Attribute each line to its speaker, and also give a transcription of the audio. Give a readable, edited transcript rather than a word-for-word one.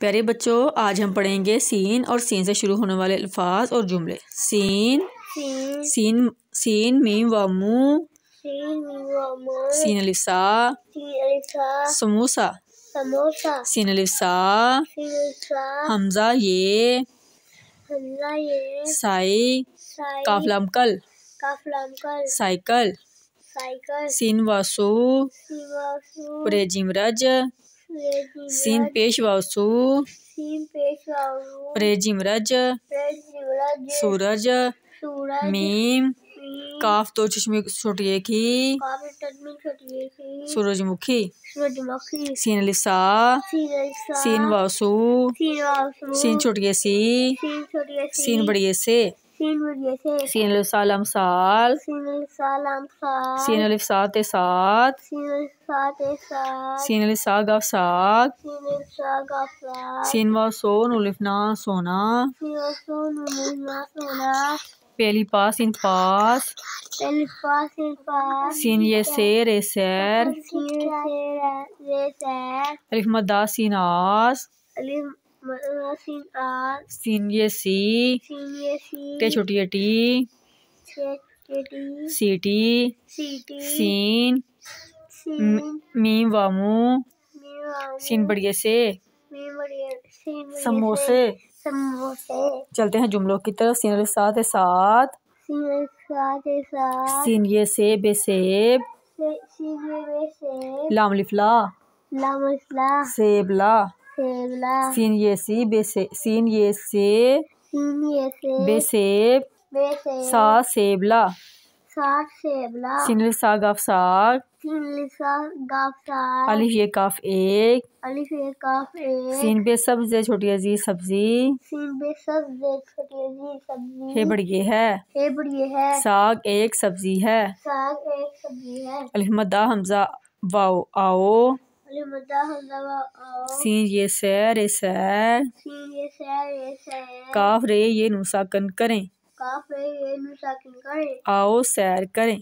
Speaker 1: प्यारे बच्चों, आज हम पढ़ेंगे सीन और सीन से शुरू होने वाले अल्फाज और जुमले। सीन सीन सीन मीम व मू, सीन अलिफ सा, समोसा, सीन अलिफ सा, हमजा ये, साई, काफ लाम कल, साइकिल, सीन वासु, जिम रज, सीन पेश वासु, जिम रज, सूरज, मीम, काफ दो चश्मे छोटी एक ही, सूरजमुखी, सीन अलिफ सा, सीन वासु, सीन छोटी सी, सीन बड़ी से, सीन अलिफ सा लम साल, सीन अलिफ सा ते सात, सीन अलिफ सा गाफ साग, सीन वासो नुलिफ ना सोना, पहली पास सीन पास, सीन ये से रे सैर, अलिफ मद्दा सीन आस, सीन ये सी, टे छोटी है टी, सीटी, सीन, मीम वामू, सीन बढ़िया से, समोसे। चलते हैं जुमलों की तरफ। सीन अलिफ सात है सात, सीन ये से बेसेब, लाम अलिफ ला, सेब ला, सीन ये सी बेसे, सीन ये से बेसेब, सात सेबला, सीन अलिफ सा गाफ साग, अलिफ ये काफ एक, सीन बे सब्ज़ छोटी अजीज सब्जी, हे बढ़िए है, साग एक सब्जी है, अलिफ मद्दा हमजा वाओ आओ, सीन ये सैर ए सैर, काफ रे ये नुसाकन करें, आओ सैर करें।